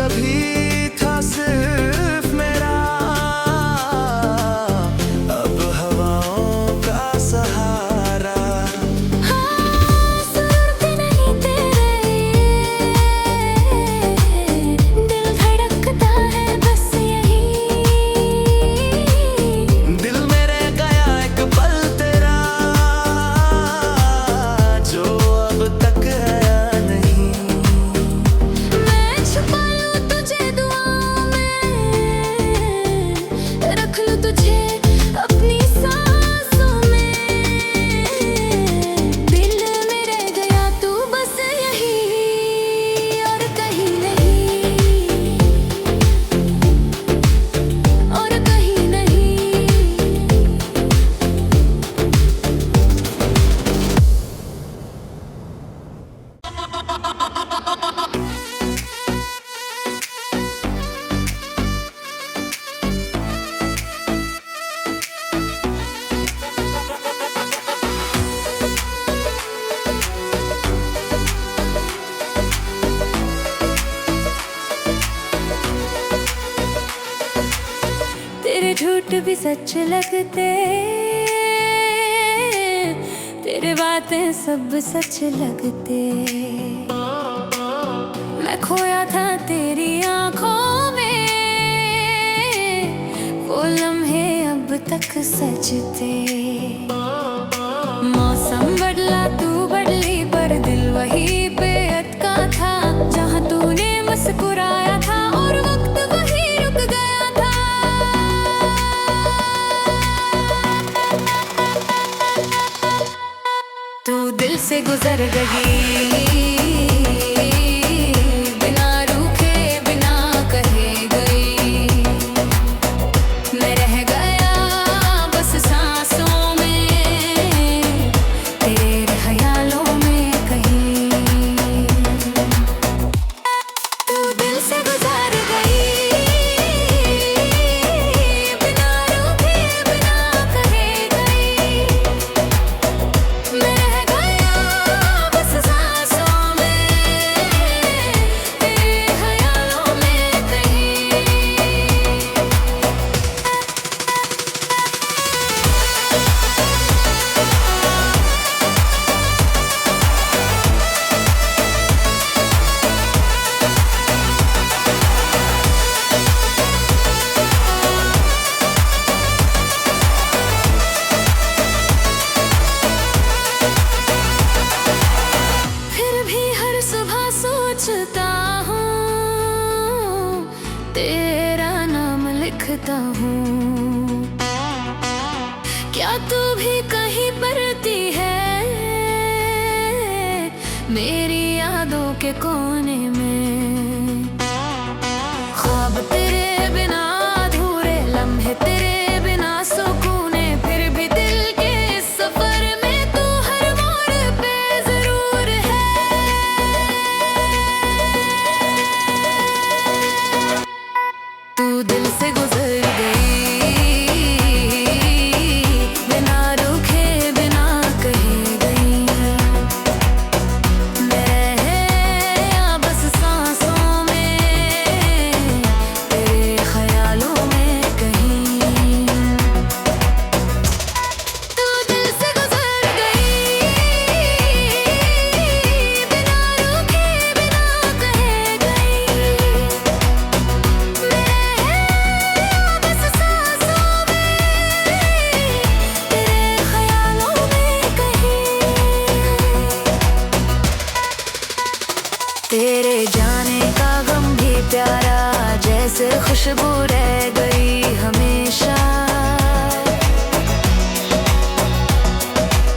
कभी था सिर्फ मेरा, अब हवाओं का सहारा। हाँ, सुरते नहीं तेरे, दिल धड़कता है बस यही। दिल मेरे गया एक पल तेरा, जो अब तक आया नहीं। मैं छुपा लूं तुझे दुआओं में, रख लूं तुझे अपनी सांसों में। दिल में रह गया तू बस यही, और कहीं नहीं, और कहीं नहीं। तेरे झूठ भी सच लगते, तेरे बातें सब सच लगते। मैं खोया था तेरी आंखों में, वो लम्हे अब तक सजते। मौसम बदला तू बदली, पर दिल वही पे अटका था। जहाँ तूने मुस्कुराया था और वक्त वही रुक गया था। तू दिल से गुजर गई, बिना रूठे बिना कहे गई। मैं रह गया बस सांसों में, तेरे ख्यालों में कहीं। तू दिल से गुजर गई, बिना रूठे बिना कहे गई। मैं रह गया बस सांसों में, तेरे ख्यालों में कहीं। फिर भी हर सुबह सोचता हूँ, तेरा नाम लिखता हूँ। क्या तू भी कहीं पढ़ती है मेरी यादों के कोने में? ख्वाब तेरे बिना अधूरे, लम्हे तेरे बिना सुकूने। फिर भी दिल के इस सफर में तू हर मोड़ पे जरूर है। तू दिल से गुजर गई, बिना रूठे बिना कहे गई। मैं रह बस सांसों में, तेरे ख्यालों में कहीं। तू दिल से गुजर गई, बिना रूठे बिना कहे गई। मैं बस सांसों में, तेरे ख्यालों में कहीं। तेरे जाने का गम भी प्यारा, जैसे खुशबू रह गई हमेशा।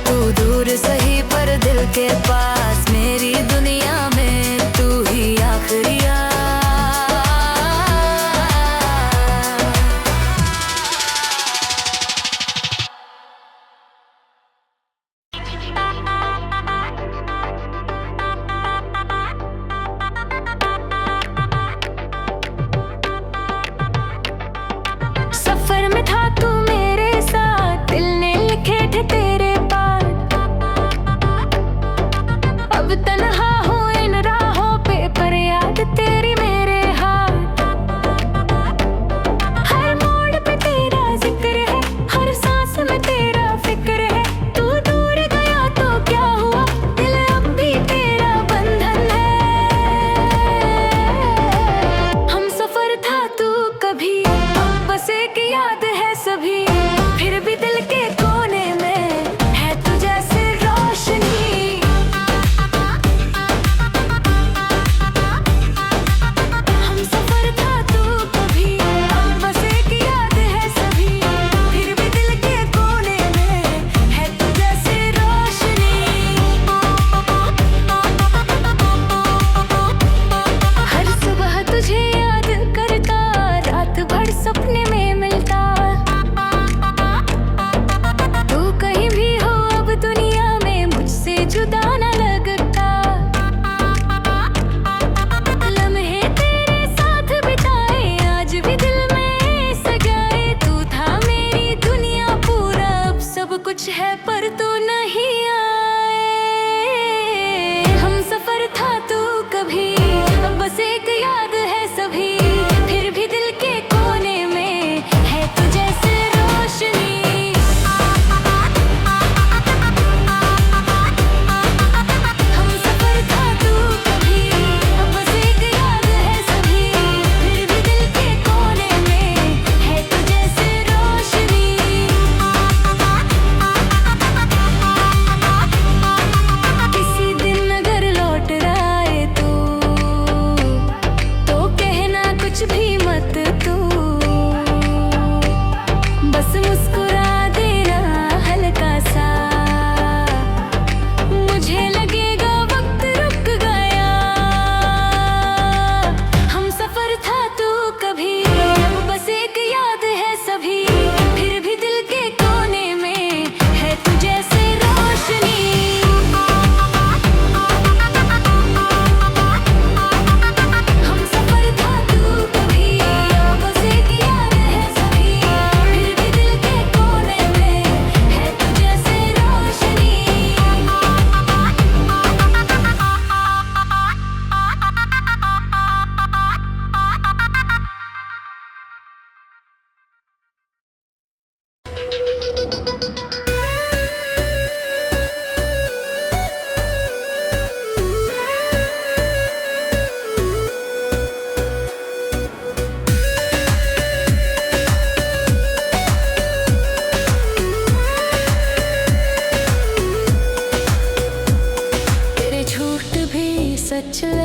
तू दूर सही पर दिल के पास, मेरी दुनिया में तू ही आखिरी आ। सफर में था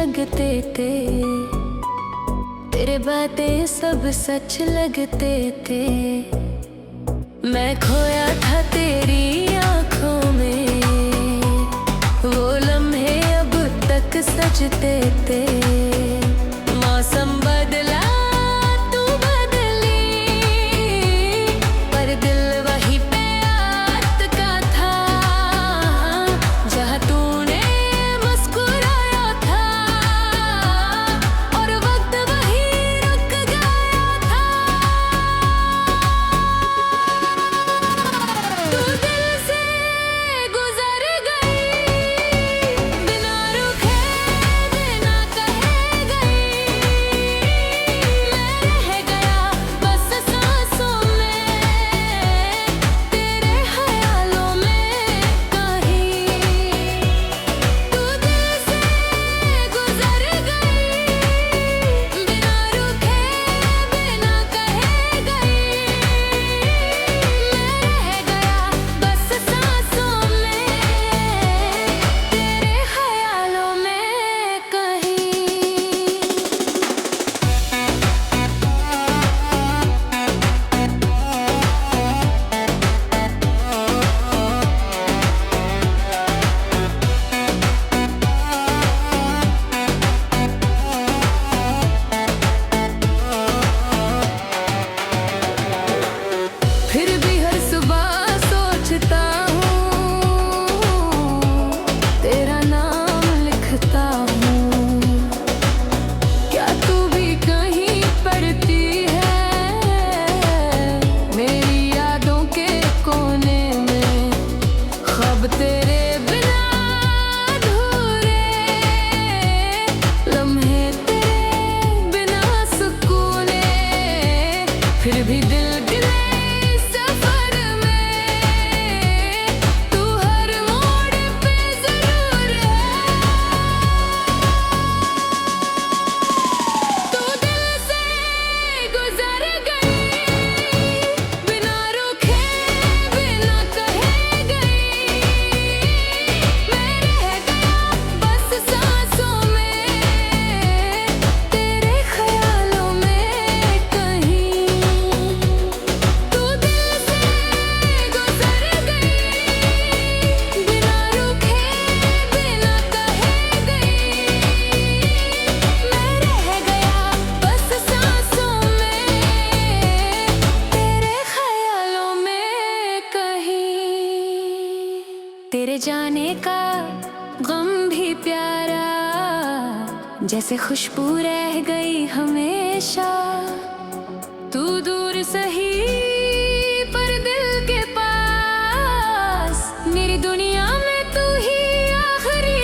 लगते थे, तेरे बातें सब सच लगते थे। मैं खोया था तेरी आंखों में, वो लम्हे अब तक सजते थे। मौसम बदला तू बदली, पर दिल वही पे अटका था, जहाँ तूने मुस्कुराया था और वक्त वही रुक गया था। तू दिल से गुजर गई, बिना रुके बिना कहे गई। मैं रह गया बस सांसों में, तेरे ख्यालों में कहीं। तू दिल से गुजर गई, बिना रुके बिना कहे गई। मैं रह गया बस सांसों में, तेरे ख्यालों में कहीं। फिर भी हर सुबह सोचता हूँ, तेरा नाम लिखता हूँ। क्या तू भी कहीं पढ़ती है मेरी यादों के कोने में? ख्वाब तेरे बिना अधूरे, लम्हे तेरे बिना सुकूने। फिर भी दिल गिरे सफर में, तू हर मोड़ पे जरूर है। तू दिल से गुजर गई, बिना रुके बिना कहे गई। मैं रह गया बस सांसों में, तेरे ख्यालों में कहीं। तू दिल से गुजर गई, बिना रुके बिना कहे गई। मैं रह गया बस सांसों में, तेरे ख्यालों में कहीं। तेरे जाने का गम भी प्यारा, जैसे खुशबू रह गई हमेशा। तू दूर सही पर दिल के पास, मेरी दुनिया में तू ही आखिरी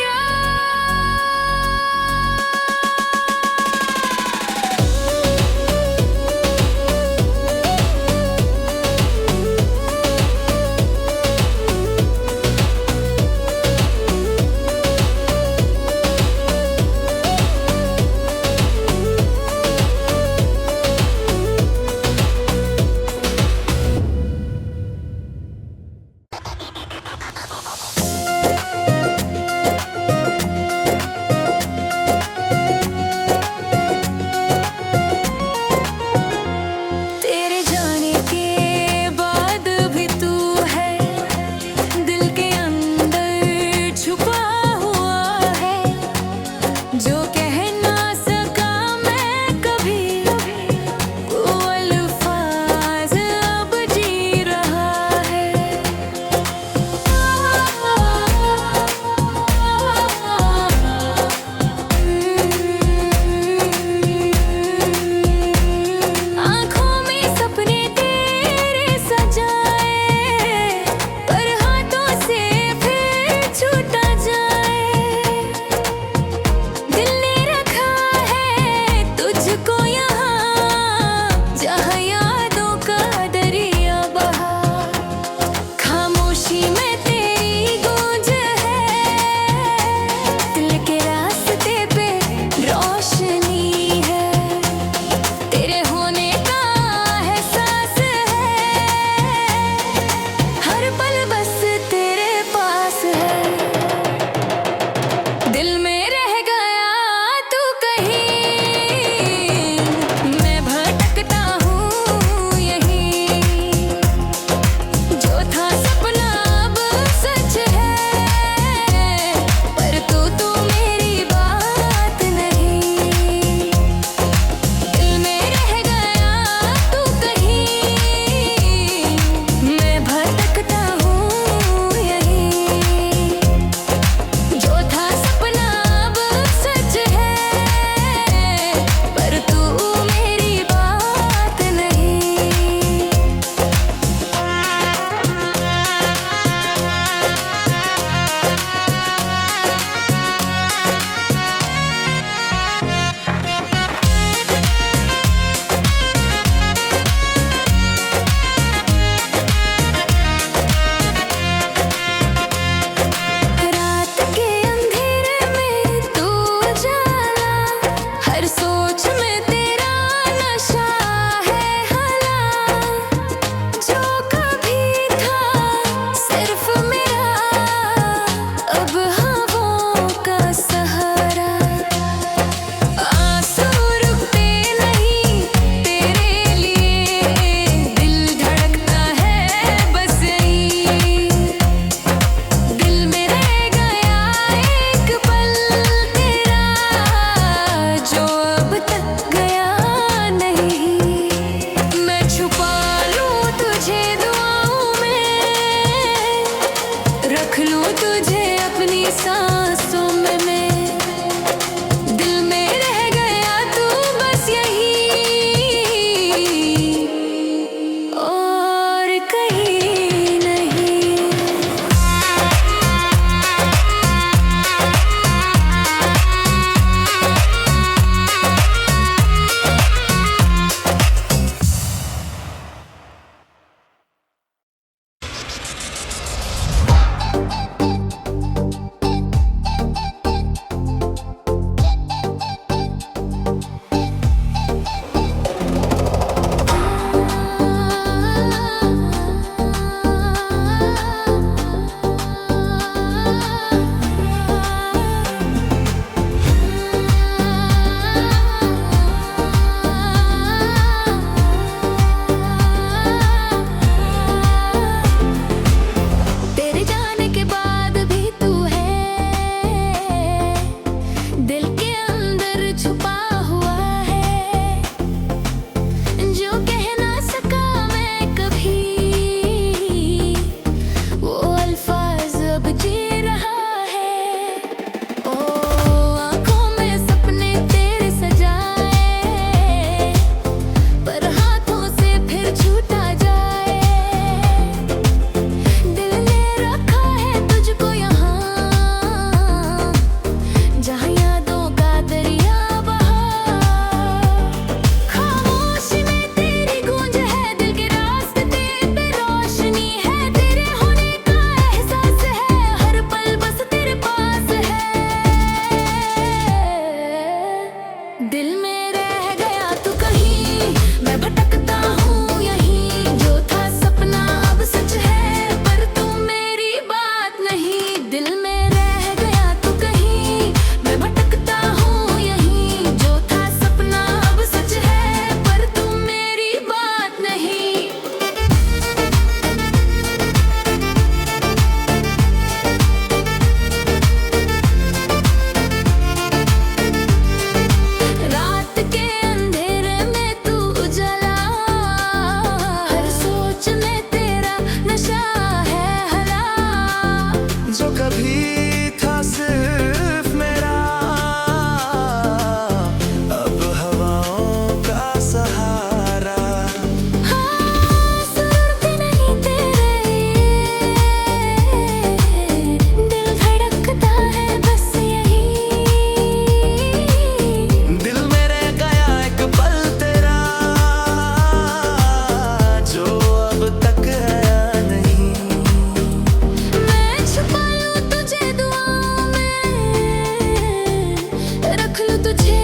लूं तुझे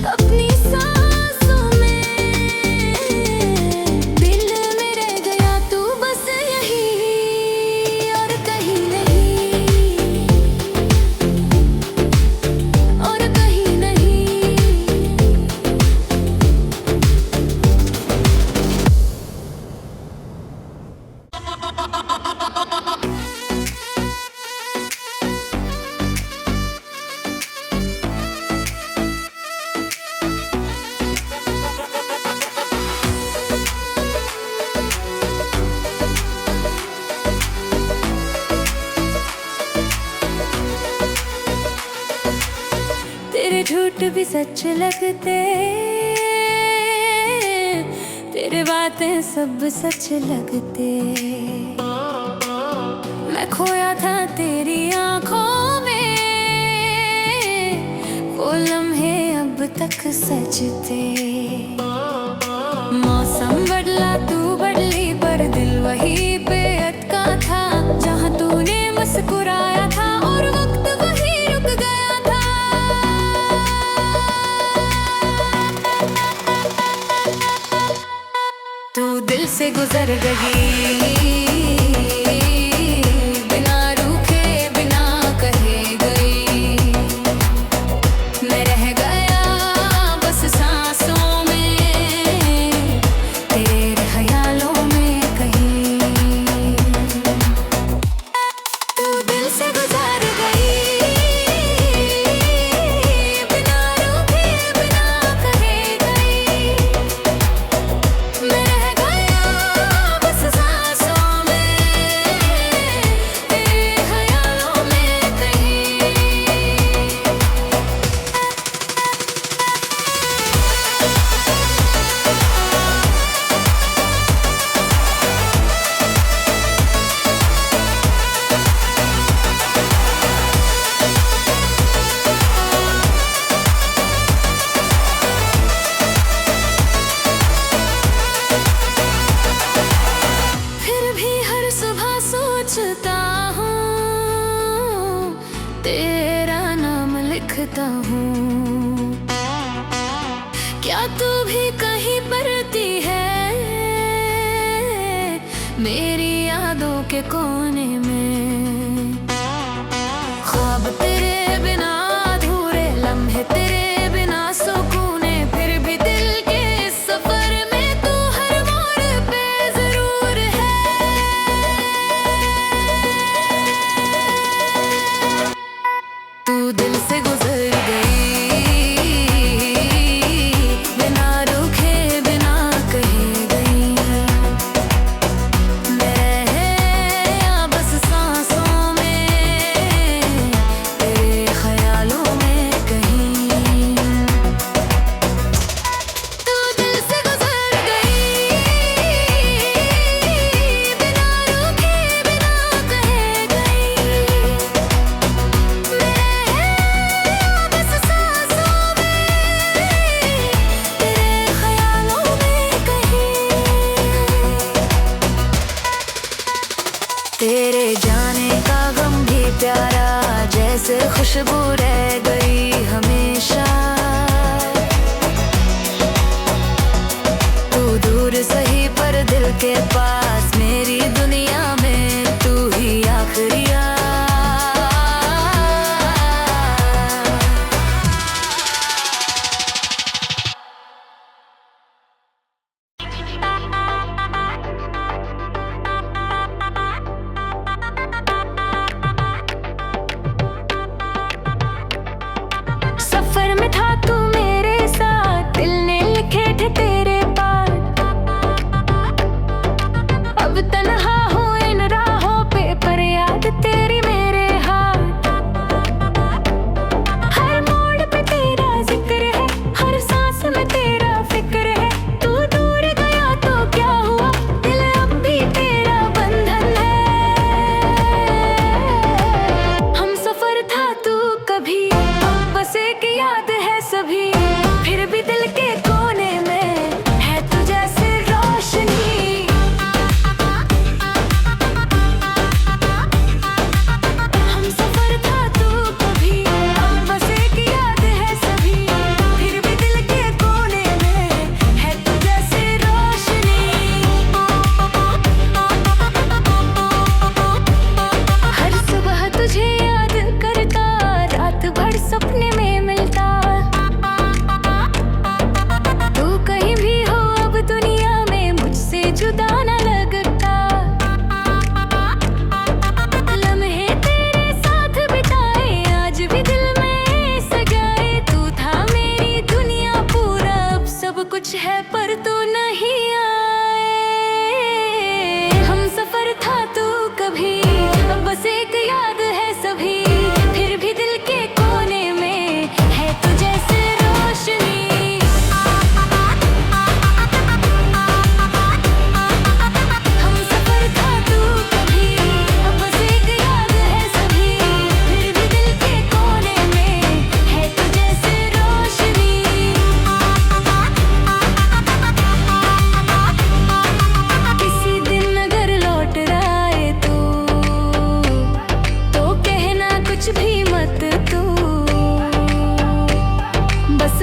अपनी सांसों में, दिल में रह गया तू बस यही और कहीं नहीं, और कहीं नहीं। तेरे झूठ भी सच लगते, तेरे बातें सब सच लगते। मैं खोया था तेरी आंखों में, वो लम्हे अब तक सजते। मौसम बदला तू बदली पर दिल वही पे अटका था, जहाँ तूने मुस्कुराया था और वक्त वही रुक गया था। तू दिल से गुजर गई, बिना रूठे बिना कहे गई। मैं रह गया बस सांसों में, तेरे ख्यालों में कहीं। तू दिल से गुजर गई, बिना रूठे बिना कहे गई। मैं रह गया बस सांसों में, तेरे ख्यालों में कहीं। फिर भी हर सुबह सोचता हूँ, तेरा नाम लिखता हूँ। क्या तू भी कहीं पढ़ती है मेरी यादों के कोने में? ख्वाब तेरे बिना अधूरे, लम्हे तेरे बिना सुकूने, फिर भी दिल के इस सफर में तू हर मोड़ पे जरूर है। तू दिल से गुजर गई, बिना रूठे बिना कहे गई। मैं रह बस सांसों में, तेरे ख्यालों में कहीं। तू दिल से गुजर गई, बिना रूठे बिना कहे गई। मैं बस सांसों में, तेरे ख्यालों में कहीं। तेरे जाने का गम भी प्यारा, जैसे खुशबू रह गई हमेशा। तू दूर सही पर दिल के पास, मेरी दुनिया में तू ही आखिरी। सफर में था तू मेरे साथ, दिल ने लिखे थे तेरे पास। अब तन्हा हूँ इन राहों पे, पर याद तेरी मेरे हाथ। हर मोड़ पे तेरा जिक्र है, हर सांस में तेरा फिक्र है। तू दूर गया तो क्या हुआ, दिल अब भी तेरा बंधन है। हम सफर था तू कभी, अब बस एक याद है सभी। फिर भी दिल के कोने में है तू जैसे रोशनी। हम सफर था तू कभी, अब बस एक याद है सभी।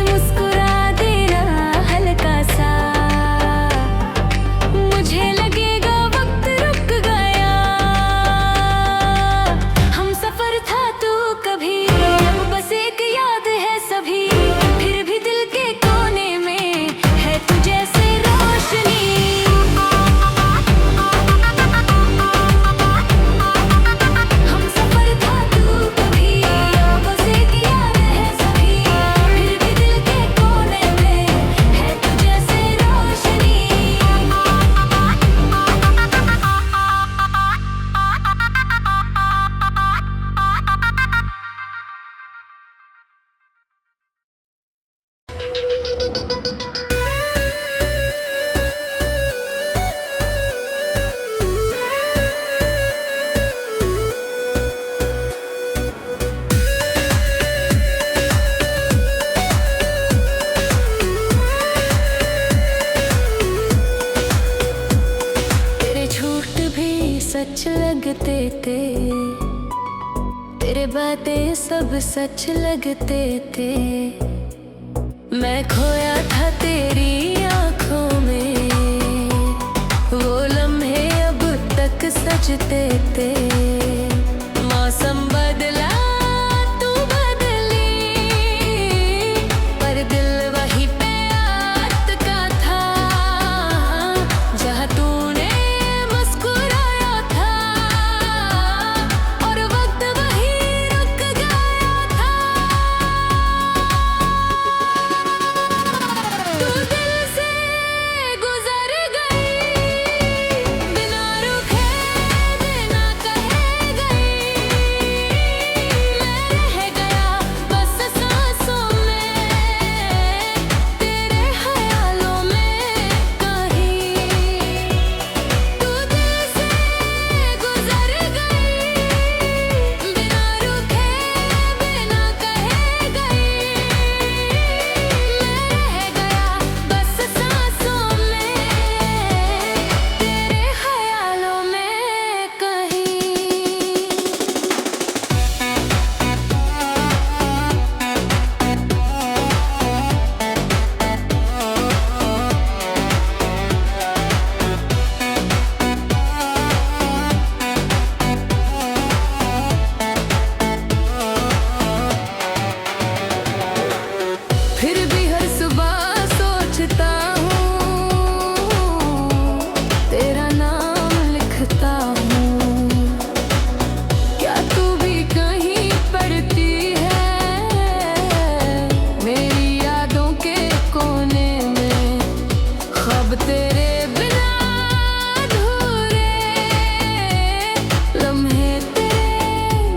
मुस्कुरा देना हल्का सा, मुझे लगेगा वक्त रुक गया। हम सफर था तू कभी, अब बस एक याद है सभी, फिर भी दिल के कोने में है तू जैसे रोशनी। हम सफर था तू कभी, अब बस एक याद है सभी, फिर भी दिल के कोने में है तू जैसे रोशनी। तेरे झूठ भी सच लगते थे, तेरे बातें सब सच लगते थे। मैं खोया था तेरी आंखों में, वो लम्हे अब तक सजते थे। मौसम बदला तू बदली, पर दिल वही पे अटका था, जहाँ तूने मुस्कुराया था, और वक्त वही रुक गया था। तू दिल से गुजर गई, बिना रुके बिना कहे गई। मैं रह गया बस सांसों में, तेरे ख्यालों में कहीं। तू दिल से गुजर गई, बिना रुके बिना कहे गई। मैं रह गया बस सांसों में, तेरे ख्यालों में कहीं। फिर भी हर सुबह सोचता हूँ, तेरा नाम लिखता हूँ। क्या तू भी कहीं पढ़ती है, मेरी यादों के कोने में। ख्वाब तेरे बिना अधूरे, लम्हे तेरे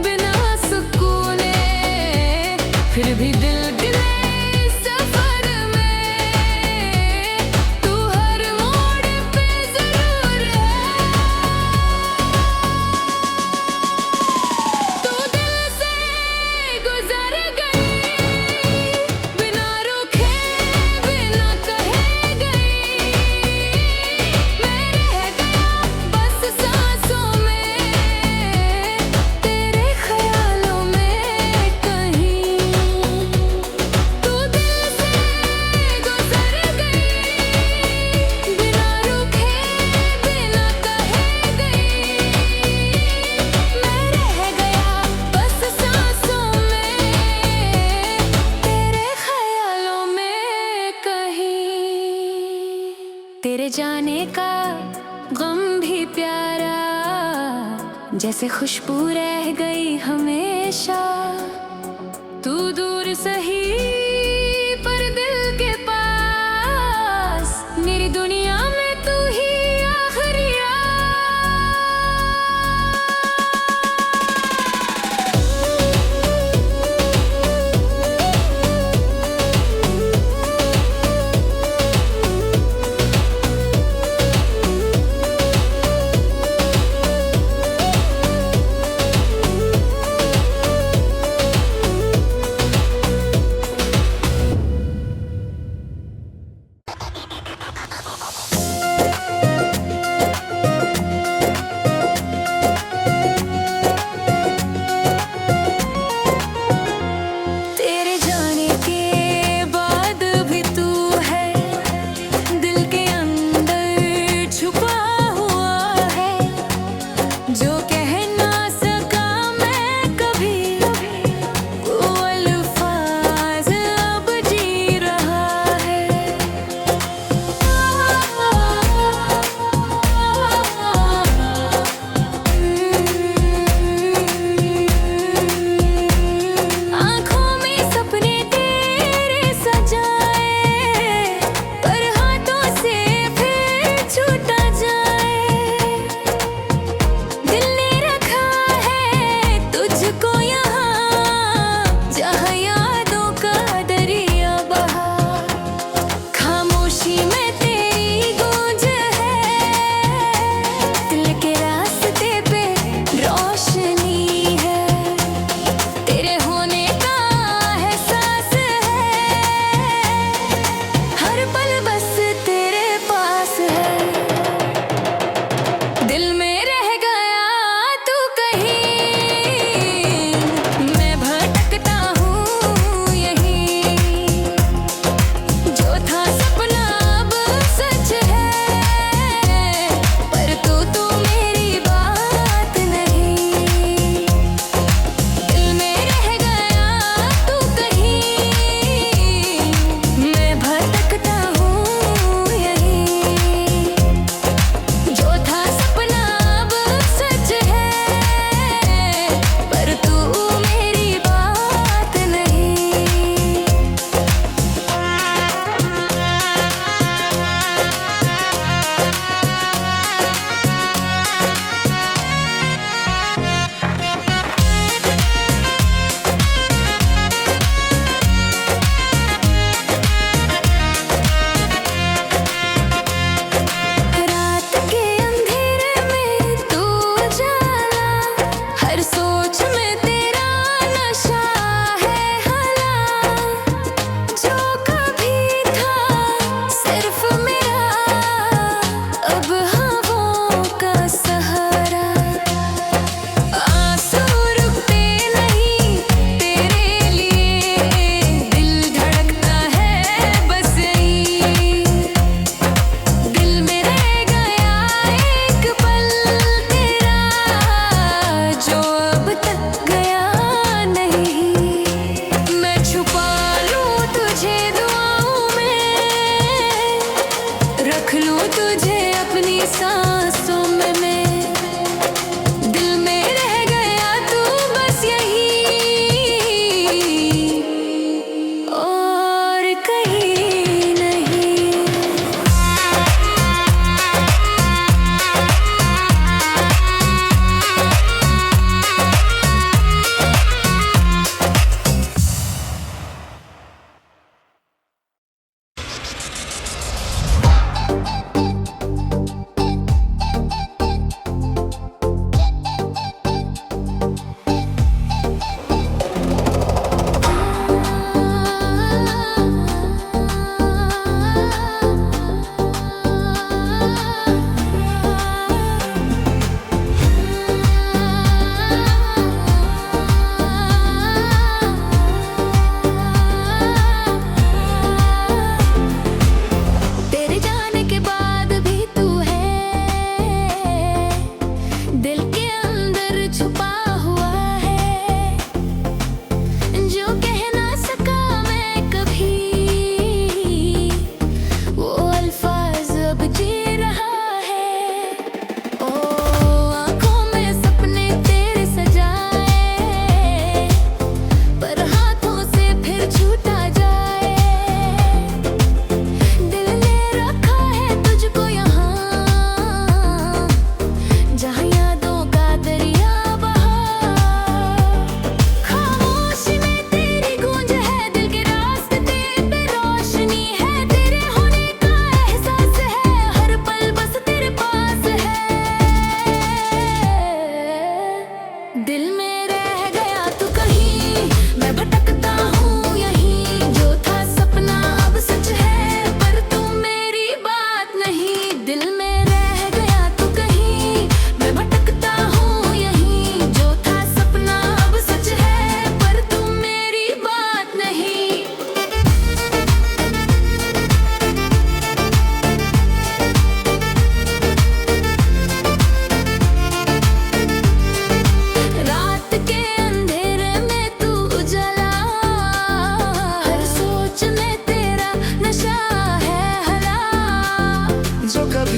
बिना सुकूने। फिर भी दिल गिले सफर में, तू हर मोड़ पे जरूर है। तू दिल से गुजर गई, बिना रुके बिना कहे गई। मैं रह गया बस सांसों में, तेरे ख्यालों में कहीं। तू दिल से गुजर गई, बिना रुके बिना कहे गई। मैं रह गया बस सांसों में, तेरे ख्यालों में कहीं। तेरे जाने का गम भी प्यारा, जैसे खुशबू रह गई हमेशा। तू दूर सही पर दिल के पास, मेरी दुनिया में तू ही आखिरी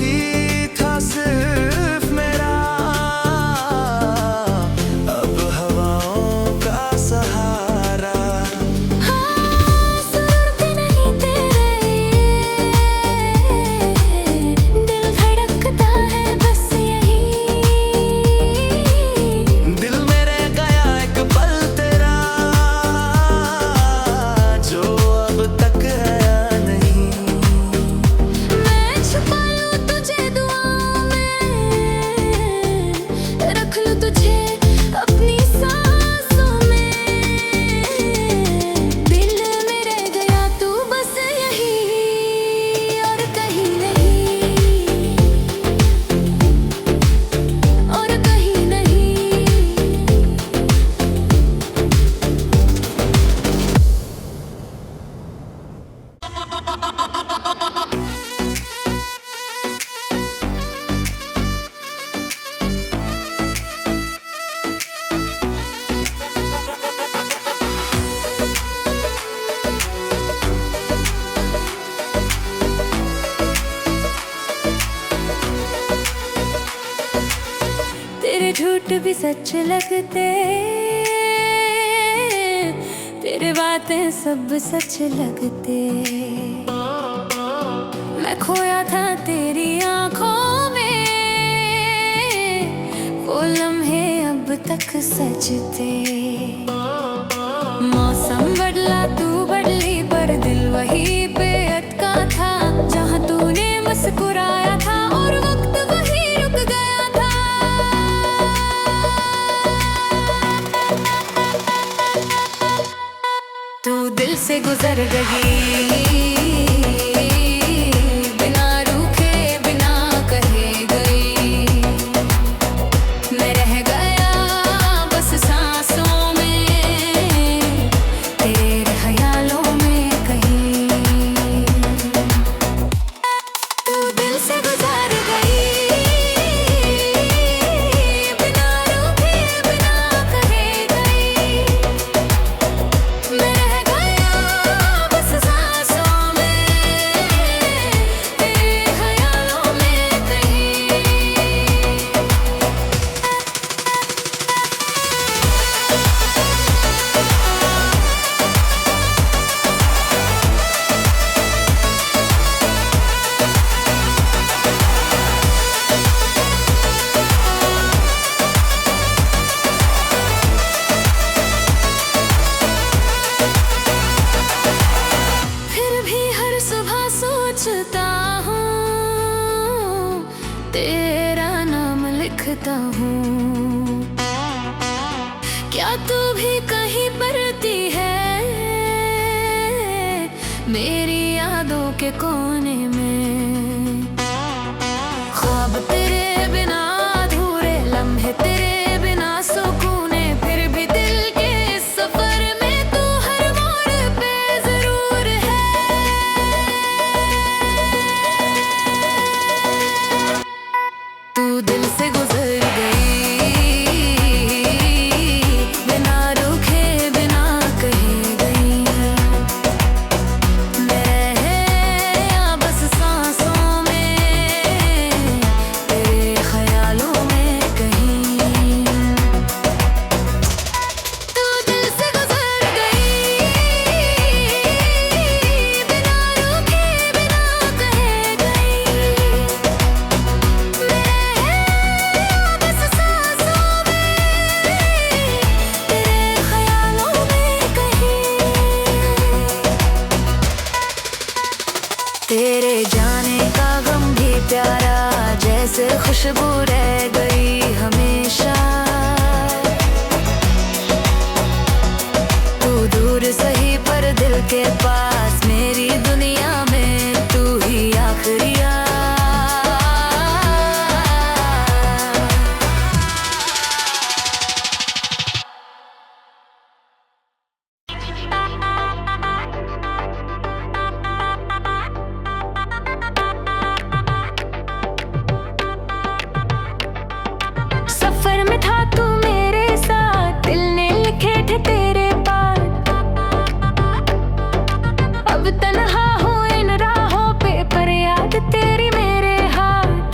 वही था सिर्फ मेरा, अब हवाओं का सहारा। हाँ, सुनते नहीं तेरे, दिल धड़कता है बस यही। दिल मेरे गया एक पल तेरा, जो अब तक आया नहीं। मैं छुपा लूं तुझे दुआओं में, रख लूं तुझे अपनी सांसों में। दिल में रह गया तू बस यही, और कहीं नहीं, और कहीं नहीं। तेरे झूठ भी सच लगते, तेरे बातें सब सच लगते। मैं खोया था तेरी आंखों में, वो लम्हे अब तक सजते। मौसम बदला तू बदली, पर दिल वही पे अटका था, जहाँ तूने मुस्कुराया था और वक्त वही रुक गया था। तू दिल से गुजर गई, बिना रूठे बिना कहे गई। मैं रह गया बस सांसों में, तेरे ख्यालों में कहीं। तू दिल से गुजर गई, बिना रूठे बिना कहे गई। मैं रह गया बस सांसों में, तेरे ख्यालों में कहीं। फिर भी हर सुबह सोचता हूँ, तेरा नाम लिखता हूँ। क्या तू भी कहीं पढ़ती है मेरी यादों के कोने में? ख्वाब तेरे बिना अधूरे, लम्हे तेरे बिना सुकूने। फिर भी दिल के इस सफर में तू हर मोड़ पे जरूर है। तू दिल से गुजर गई, बिना रुके बिना कहे गई। मैं रह बस सांसों में, तेरे ख्यालों में कहीं। तू दिल से गुजर गई, बिना रुके बिना कहे गई। मैं बस सांसों में, तेरे ख्यालों में कहीं। तेरे जाने का गम भी प्यारा, जैसे खुशबू रह गई हमेशा। तू दूर सही पर दिल के पास, मेरी दुनिया में तू ही आखिरी आ। सफर में था तू मेरे साथ, दिल ने लिखे थे तेरे पास। अब तन्हा हूँ इन राहों पे, पर याद तेरी मेरे हाथ।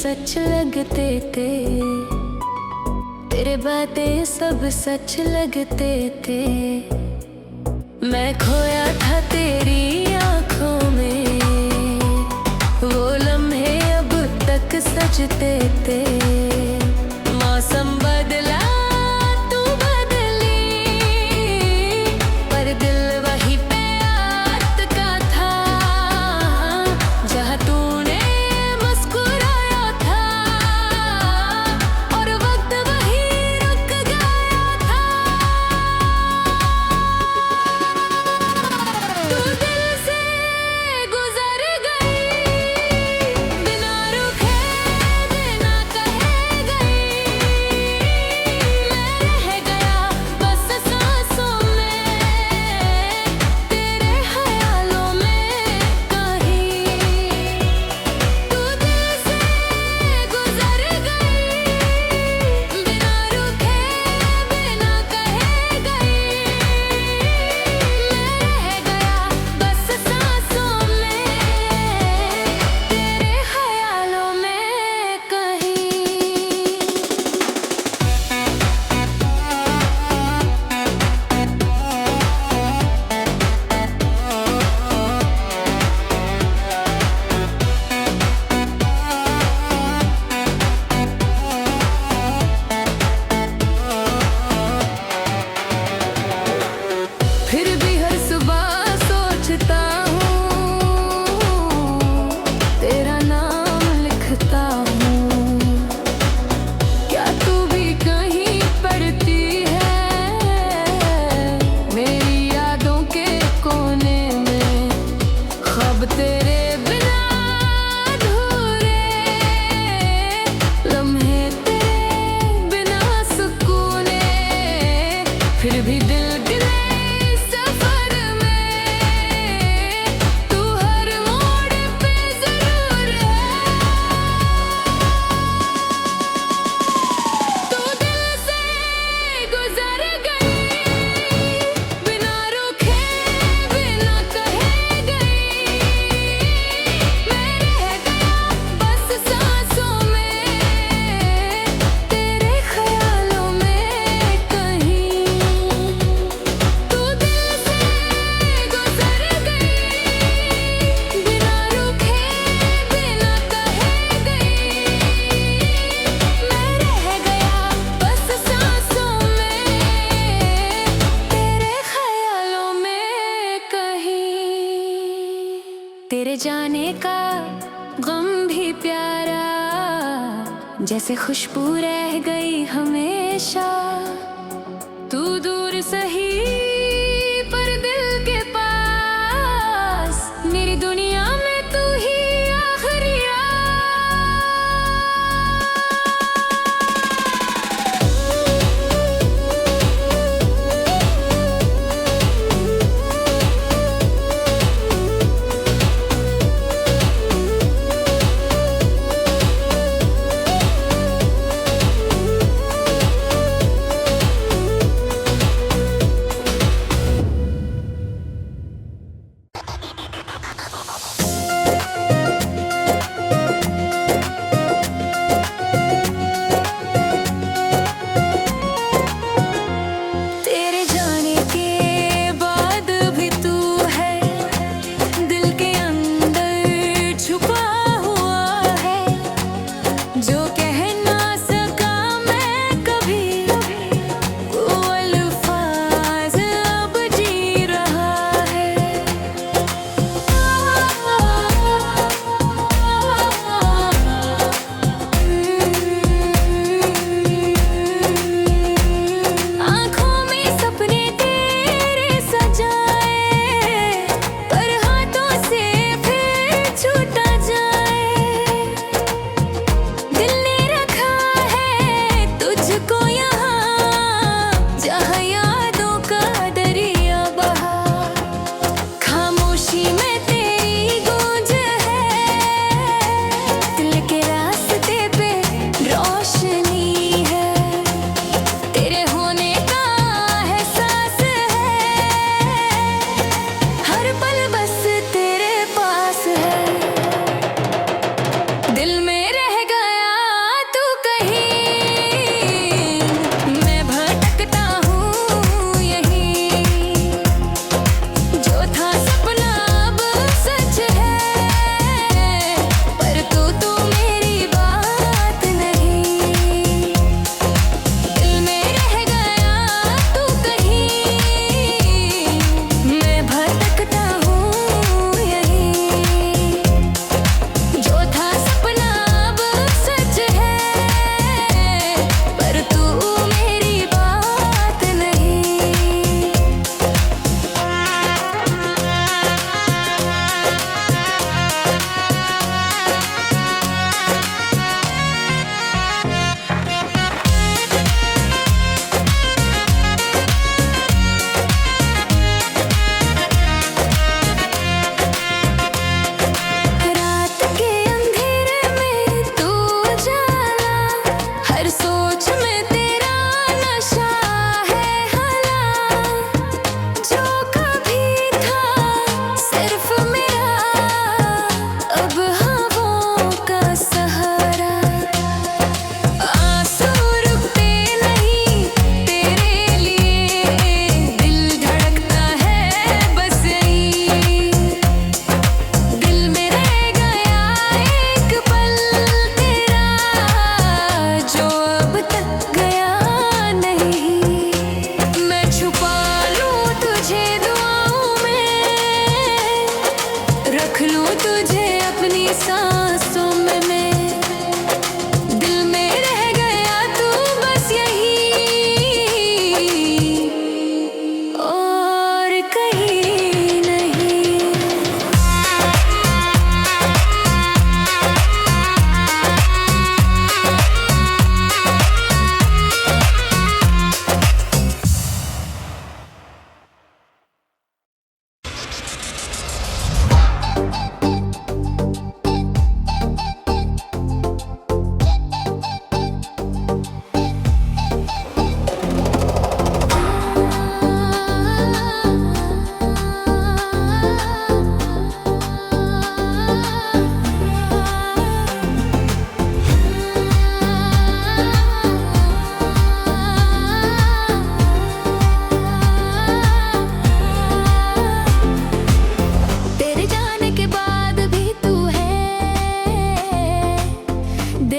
सच लगते थे, तेरे बातें सब सच लगते थे। मैं खोया था तेरी आंखों में, वो लम्हे अब तक सजते थे। मौसम बदला तू बदली, पर दिल वही पे अटका था, जहाँ तूने मुस्कुराया था और वक्त वही रुक गया था। तू दिल से गुजर गई, बिना रुके बिना कहे गई। मैं रह गया बस सांसों में, तेरे ख्यालों में कहीं। तू दिल से गुजर गई, बिना रुके बिना कहे गई। मैं रह गया बस सांसों में, तेरे ख्यालों में कहीं। फिर भी हर सुबह सोचता हूँ, तेरा नाम लिखता हूँ। क्या तू भी कहीं पढ़ती है, मेरी यादों के कोने में। ख्वाब तेरे बिना अधूरे, लम्हे तेरे बिना सुकूने। फिर भी दिल गिले सफर में, तू हर मोड़ पे जरूर है। तू दिल से गुजर गई, बिना रुके बिना कहे गई। मैं रह गया बस सांसों में, तेरे ख्यालों में कहीं। तू दिल से गुजर गई, बिना रुके बिना कहे गई। मैं रह गया बस सांसों में, तेरे ख्यालों में कहीं। तेरे जाने का गम भी प्यारा, जैसे खुशबू रह गई हमेशा। तू दूर सही पर दिल के पास, मेरी दुनिया में तू ही आखिरी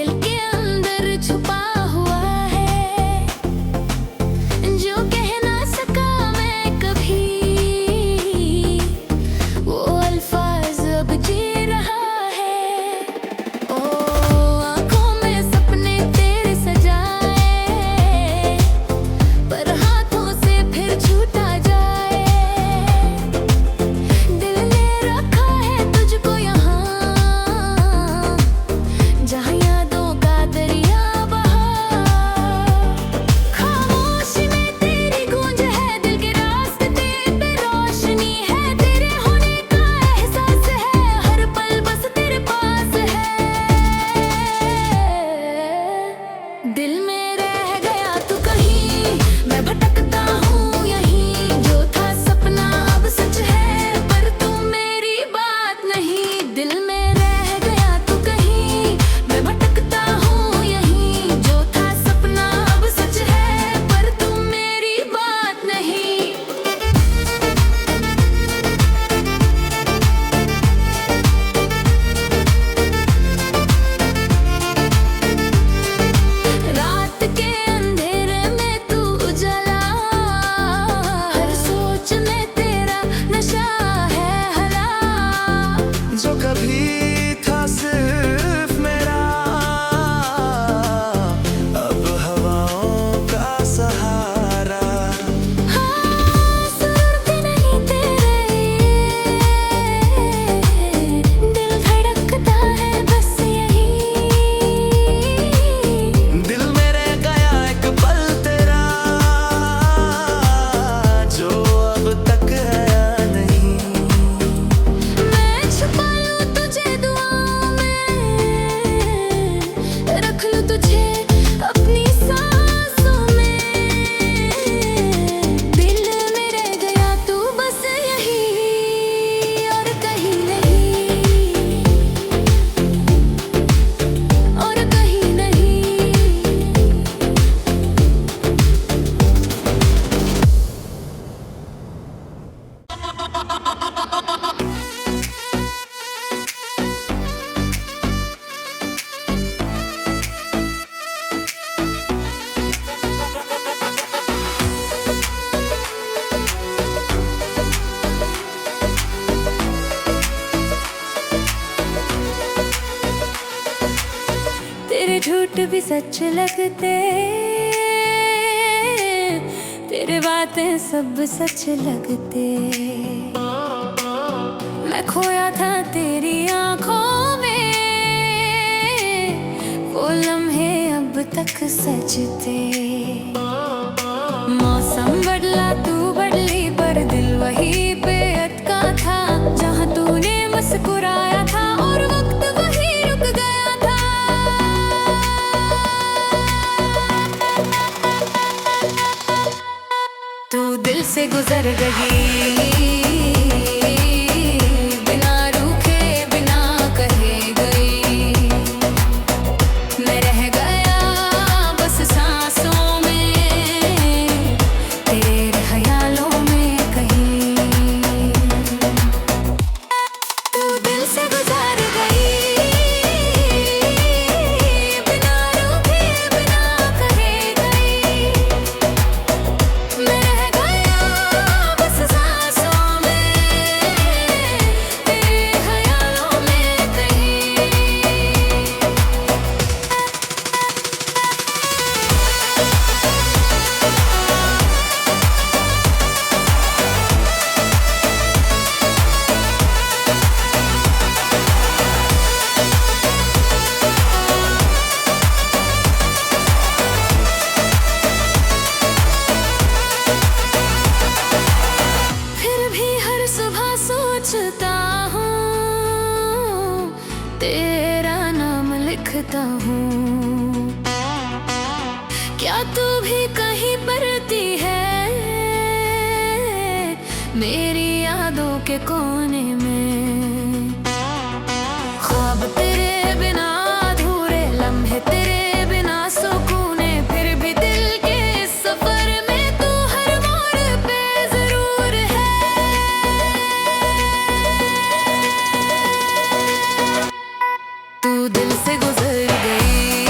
दिल के अंदर छुपा हुआ है, जो कह ना सका मैं कभी, वो अल्फाज अब जी रहा है। ओ आँखों में सपने तेरे सजाए, पर हाथों से फिर छूटा जाए। दिल ने रखा है तुझको यहाँ, जहाँ यादों का दरिया बहा। खामोशी में तेरी गूंज है, दिल के रास्ते पे रोशनी है। तेरे होने का एहसास है, हर पल बस तेरे पास है। दिल में रह गया तू कहीं, मैं भटकता हूँ यहीं। जो था सपना अब सच है, पर तू मेरी बात नहीं। दिल में रह गया तू कहीं, मैं भटकता हूँ यहीं। जो था सपना अब सच है, पर तू मेरी बात नहीं। रात के अंधेरे में तू उजाला, हर सोच में तेरा नशा है हला। जो कभी था सिर्फ मेरा, अब हवाओं का सहारा। हाँ सुरते नहीं तेरे, दिल धड़कता है बस यही। दिल में रह गया एक पल तेरा, जो अब तक आया नहीं। मैं छुपा लूँ तुझे दुआओं में, रख लूँ तुझे अपनी सांसों में। दिल में रह गया तू बस यही, और कहीं नहीं, और कहीं नहीं। तेरे झूठ भी सच लगते, तेरे बातें सब सच लगते। मैं खोया था तेरी आंखों में, वो लम्हे अब तक सजते। मौसम बदला तू बदली, पर दिल वही पे अटका था। जहाँ तूने मुस्कुराया था, और वक्त वही रुक गया था। तू दिल से गुजर गई, बिना रूठे बिना कहे गई। मैं रह गया बस सांसों में, तेरे ख्यालों में कहीं। तू दिल से गुजर गई, बिना रूठे बिना कहे गई। मैं रह गया बस सांसों में, तेरे ख्यालों में कहीं। फिर भी हर सुबह सोचता हूँ, तेरा नाम लिखता हूँ। क्या तू भी कहीं पढ़ती है, मेरी यादों के कोने में। ख्वाब तेरे बिना अधूरे, लम्हे तेरे बिना सुकूने। फिर भी दिल के इस सफर में तू हर मोड़ पे जरूर है। तू दिल से गुजर गई,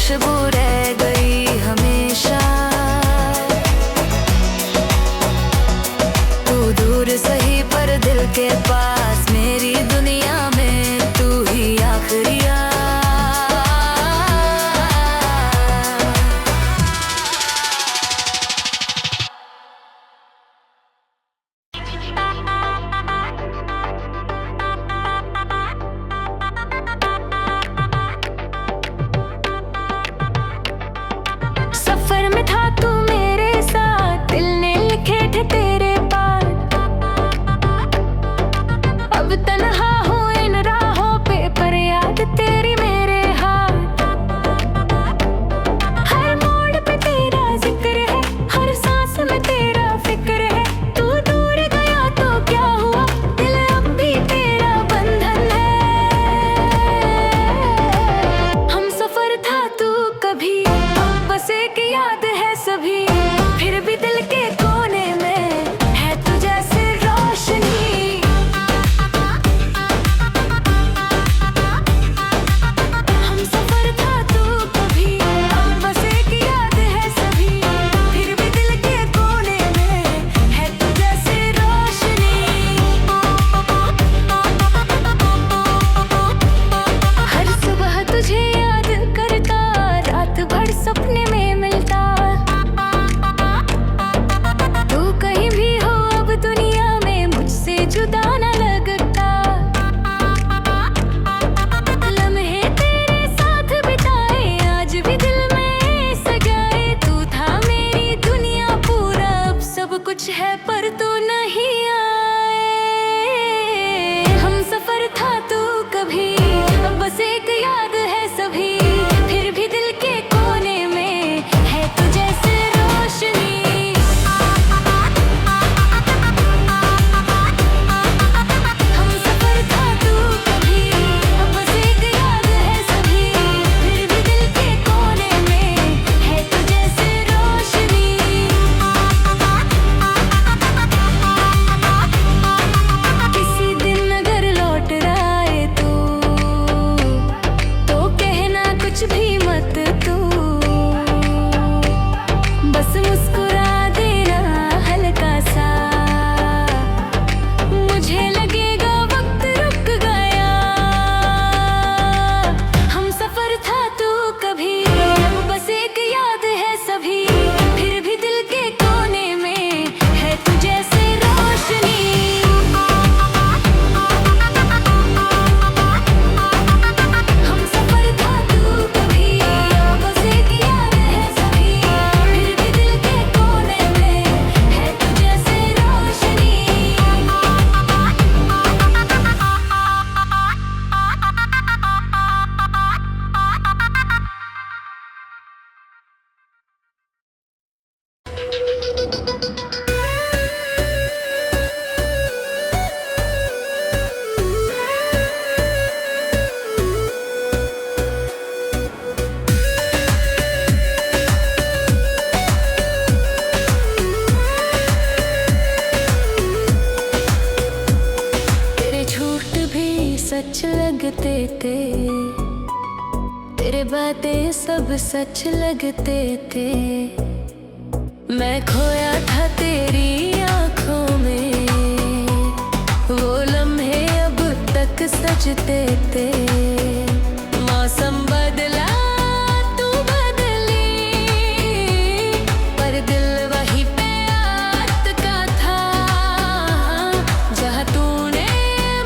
खुशबू रह गई हमेशा। तू दूर सही पर दिल के पास, मेरी दुनिया में तू ही आखिरी आ। सफर में था तू मेरे साथ, दिल ने लिखे थे तेरे पार। अब तन्हा हूँ इन राहों पे, पर याद तेरी मेरे हाथ। हर मोड़ पे तेरा जिक्र है, हर सांस में तेरा फिक्र है। तू दूर गया तो क्या हुआ, दिल अब भी तेरा बंधन है। हम सफर था तू कभी, अब बस एक याद है सभी। फिर भी दिल के कोने में है तू जैसे रोशनी। हम सफर था तू कभी, अब बस एक याद है सभी। फिर भी दिल के कोने में है तू जैसे रोशनी। हर सुबह तुझे याद करता, रात भर सपने में मिलता। तू कहीं भी हो अब दुनिया में, मुझसे जुदा न लगता। लम्हे तेरे साथ बिताए, आज भी दिल में सजाए। तू था मेरी दुनिया पूरा, अब सब कुछ है पर तू नहीं आए। हम सफर था तू कभी, अब बस एक याद है सभी। फिर भी दिल के कोने में है तू जैसे रोशनी। हम सफर था तू कभी, अब बस एक याद है सभी। फिर भी दिल के कोने में है तू जैसे रोशनी। किसी दिन अगर लौट रहा है तू, तो कहना कुछ भी मत तू। बस मुस्कुरा देना हल्का सा, मुझे लगेगा वक्त रुक गया। हम सफर था तू कभी, अब बस एक याद है सभी। फिर भी दिल के कोने में है तू जैसे रोशनी। हम सफर था तू कभी, अब बस एक याद है सभी। फिर भी दिल के कोने में है तू जैसे रोशनी। तेरे झूठ भी सच लगते थे, तेरे बातें सब सच लगते थे। मैं खोया था तेरी आंखों में, वो लम्हे अब तक सजते थे। मौसम बदला तू बदली, पर दिल वहीं पे अटका था। जहाँ तूने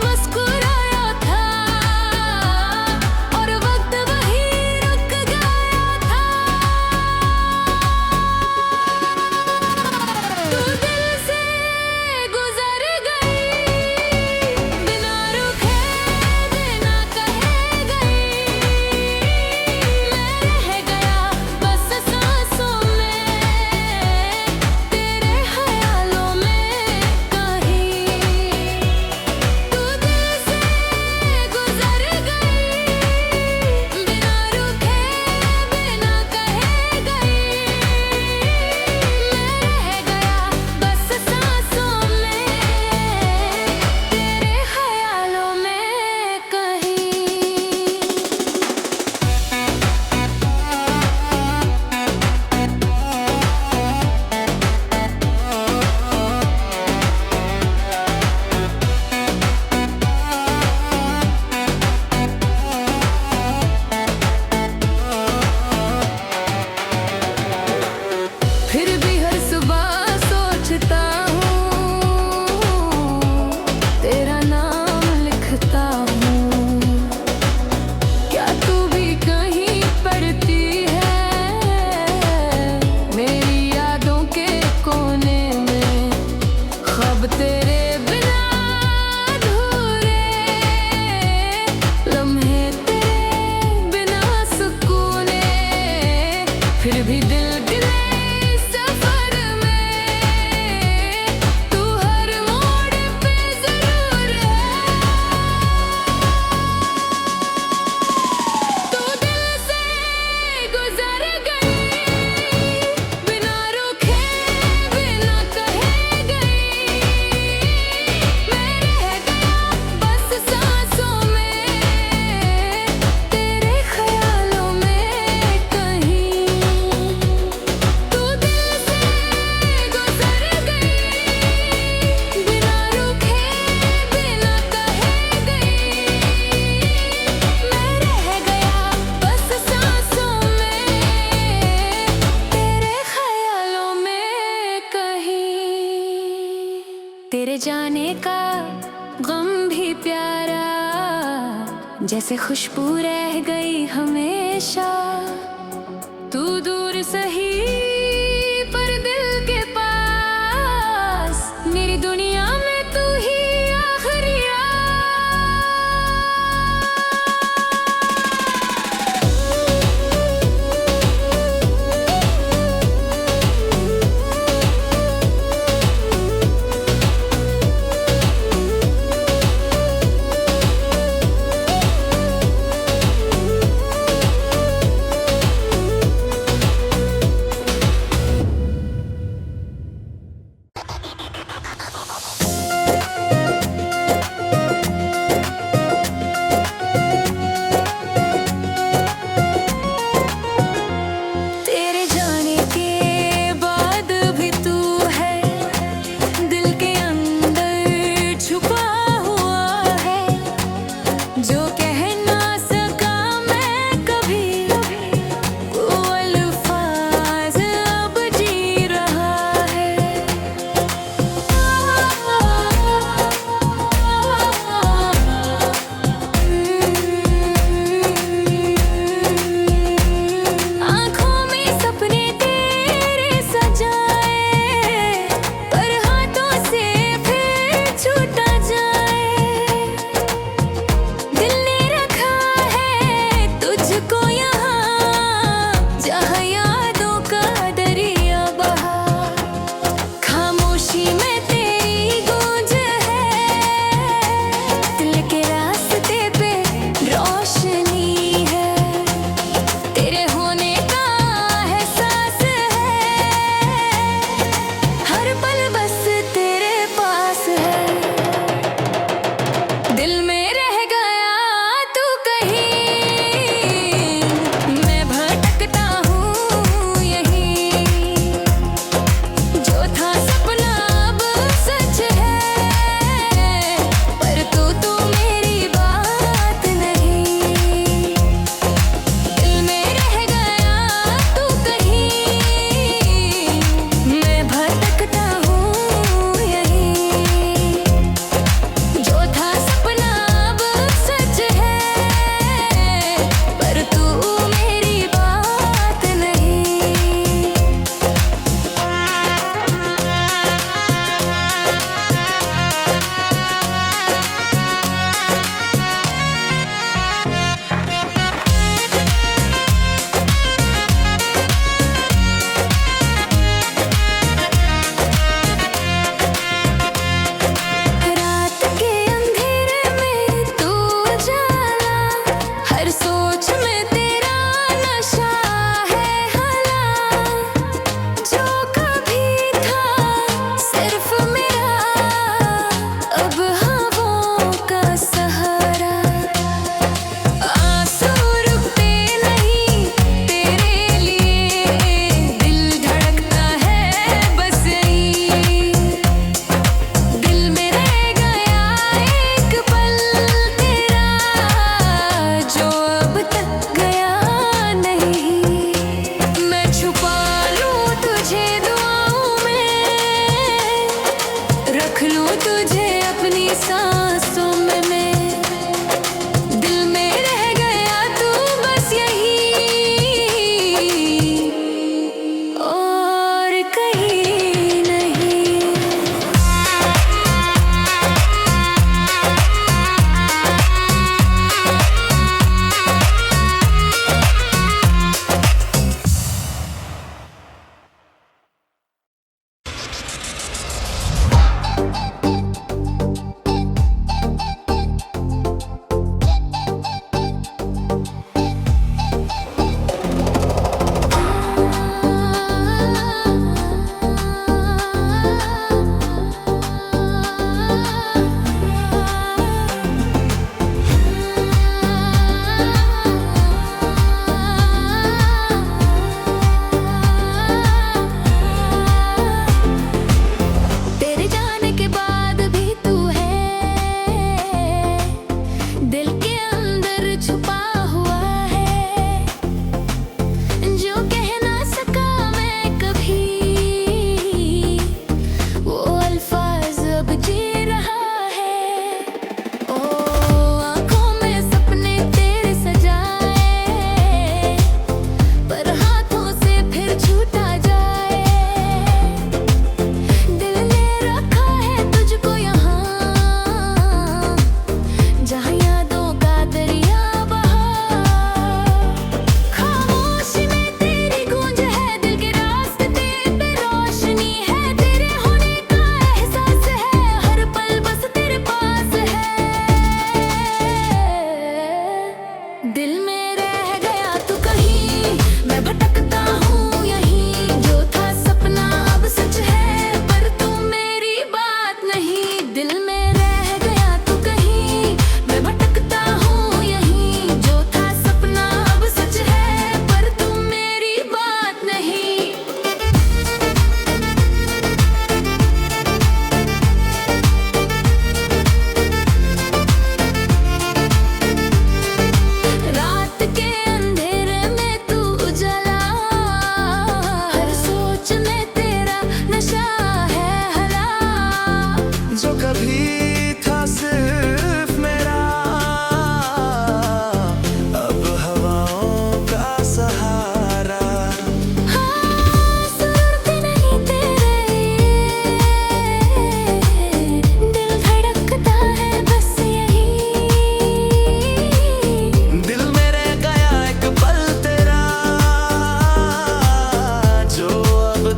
मुस्कुराया था, और वक्त वहीं रुक गया था। तू दिल से गुजर गई, बिना रुके बिना कहे गई। जाने का गम भी प्यारा, जैसे खुशबू रह गई हमेशा। तू दूर सही पर दिल के पास, मेरी दुनिया में तू ही आखिरी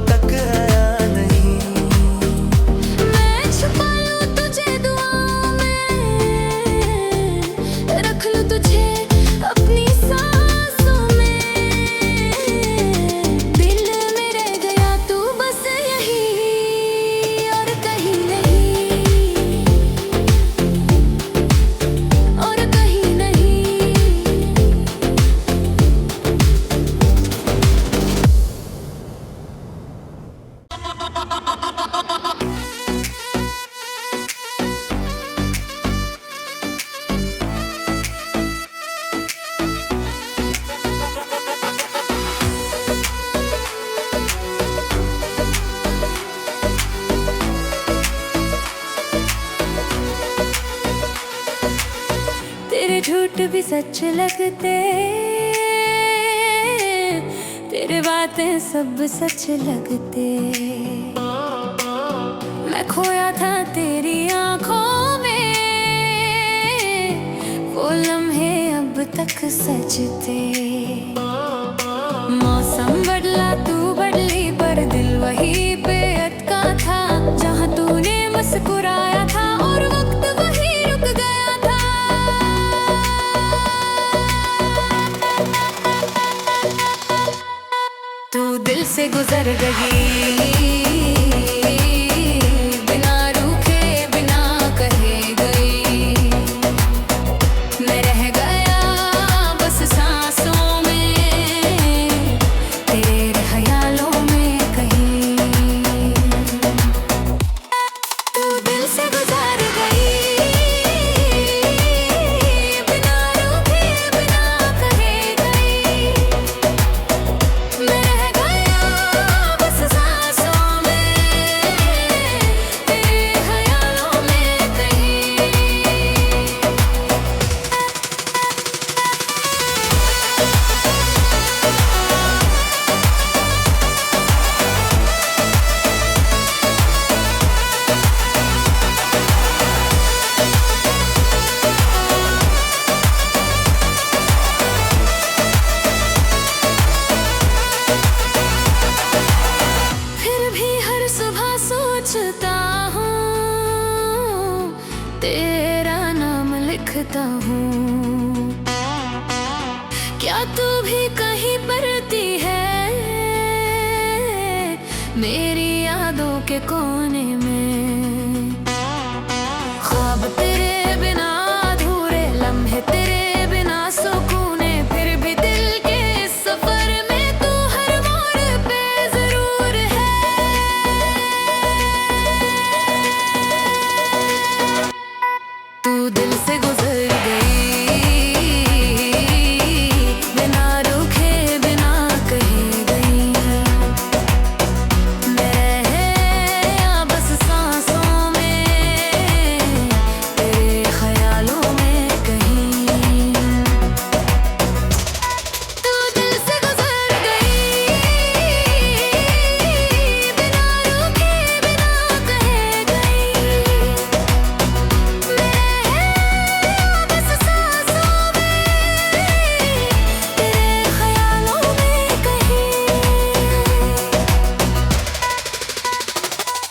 तक आया नहीं। मैं छुपा लूं तुझे दुआओं में, रख लूं तुझे अपनी सांसों में। दिल में रह गया तू बस यही और कहीं नहीं, और कहीं नहीं। तेरे झूठ भी सच लगते, तेरे बातें सब सच लगते। मैं खोया था तेरी आंखों में, वो लम्हे अब तक सजते। मौसम बदला तू बदली पर दिल वही पे अटका था, जहाँ तूने मुस्कुराया था और वक्त वही रुक गया था। तू दिल से गुजर गई, बिना रूठे बिना कहे गई। मैं रह गया बस सांसों में, तेरे ख्यालों में कहीं। तू दिल से गुजर गई, बिना रूठे बिना कहे गई। मैं रह गया बस सांसों में, तेरे ख्यालों में कहीं। फिर भी हर सुबह सोचता हूँ, तेरा नाम लिखता हूँ। क्या तू भी कहीं पढ़ती है मेरी यादों के कोने में? ख्वाब तेरे बिना अधूरे, लम्हे तेरे बिना सुकूने। फिर भी दिल के इस सफर में तू हर मोड़ पे जरूर है। तू दिल से गुजर गई, बिना रुके बिना कहे गई। मैं रह बस सांसों में, तेरे ख्यालों में कहीं। तू दिल से गुजर गई, बिना रुके बिना कहे गई। मैं बस सांसों में, तेरे ख्यालों में कहीं।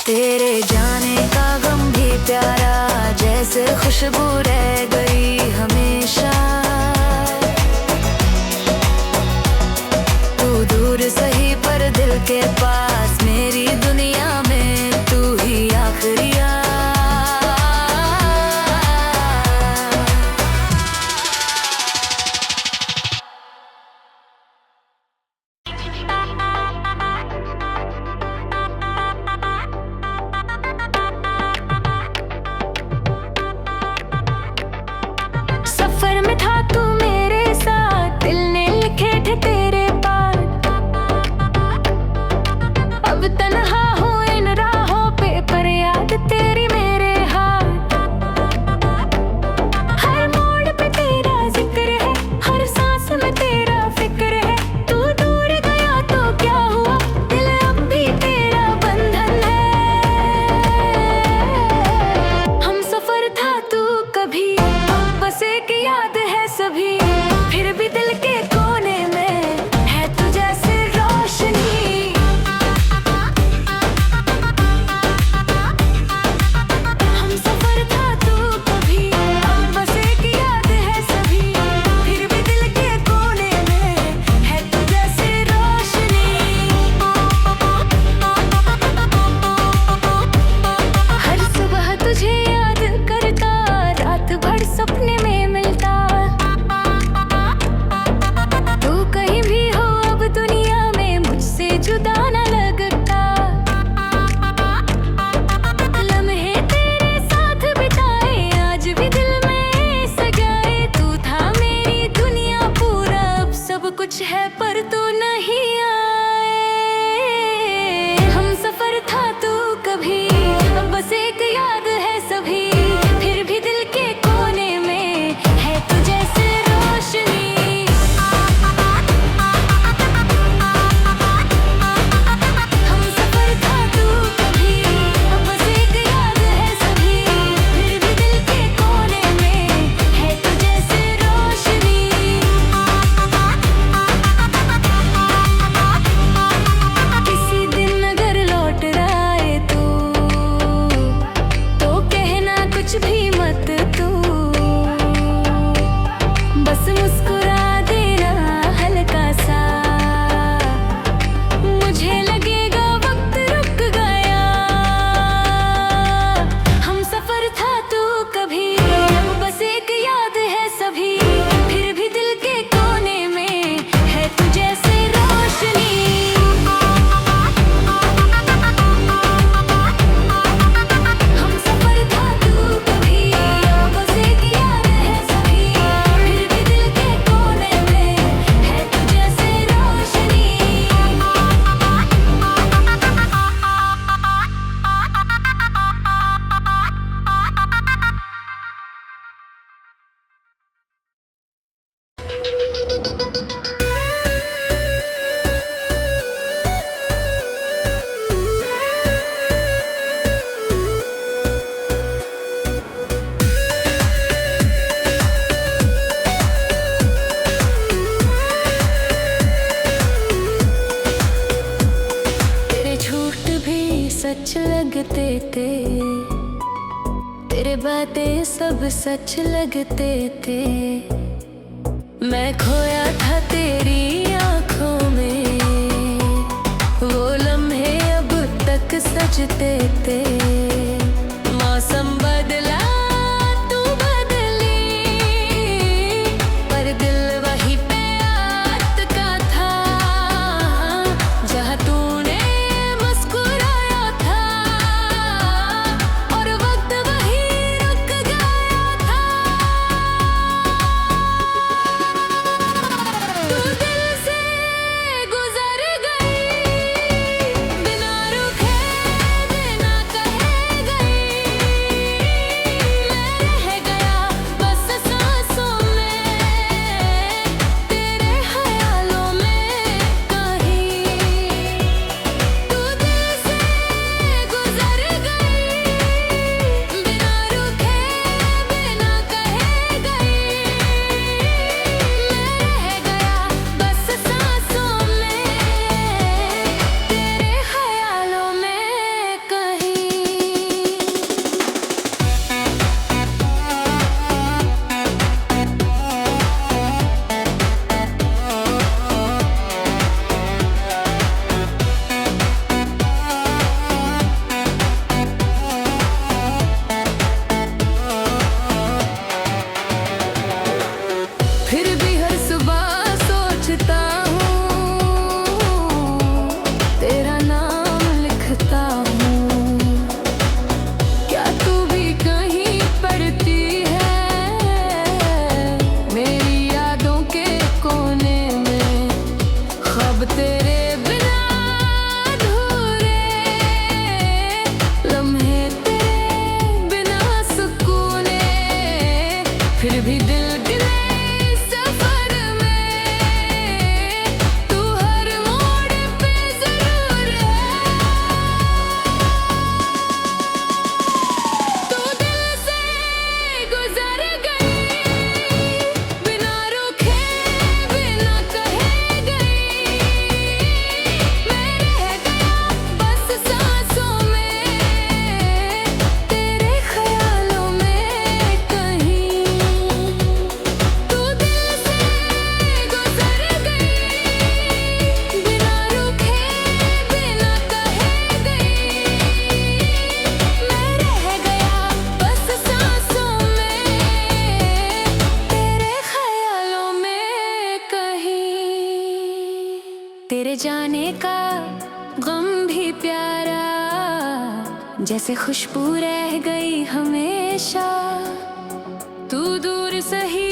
तेरे जाने का गम भी प्यारा, जैसे खुशबू रह गई हमेशा। तू दूर सही पर दिल के पास, मेरी दुनिया में तू ही आखिरी आ। सफर में था तू मेरे साथ, दिल ने लिखे थे तेरे पास। अब तन्हा हूँ इन राहों पे, पर याद तेरी मेरे हाथ। हर मोड़ पे तेरा जिक्र है, हर सांस में तेरा फिक्र है। तू दूर गया तो क्या हुआ, दिल अब भी तेरा बंधन है। हम सफर था तू कभी, अब बस एक याद है सभी। फिर भी दिल के कोने में है तू जैसे रोशनी। सच लगते थे, तेरे बातें सब सच लगते थे। मैं खोया था तेरी आंखों में, वो लम्हे अब तक सजते थे। मौसम बदला तू बदली, पर दिल वही पे अटका था, जहाँ तूने मुस्कुराया था और वक्त वही रुक गया था। तू दिल से गुजर गई, बिना रुके बिना कहे गई। मैं रह गया बस सांसों में, तेरे ख्यालों में कहीं। तू दिल से गुजर गई, बिना रुके बिना कहे गई। मैं रह गया बस सांसों में, तेरे ख्यालों में कहीं। फिर भी हर सुबह सोचता हूँ, तेरा नाम लिखता हूँ। क्या तू भी कहीं पढ़ती है, मेरी यादों के कोने में। ख्वाब तेरे बिना अधूरे, लम्हे तेरे बिना सुकूने। फिर भी दिल गिले सफर में, तू हर मोड़ पे जरूर है। तू दिल से गुजर गई, बिना रुके बिना कहे गई। मैं रह गया बस सांसों में, तेरे ख्यालों में कहीं। तू दिल से गुजर गई, बिना रुके बिना कहे गई। मैं रह गया बस सांसों में, तेरे ख्यालों में कहीं। तेरे जाने का गम भी प्यारा, जैसे खुशबू रह गई हमेशा। तू दूर सही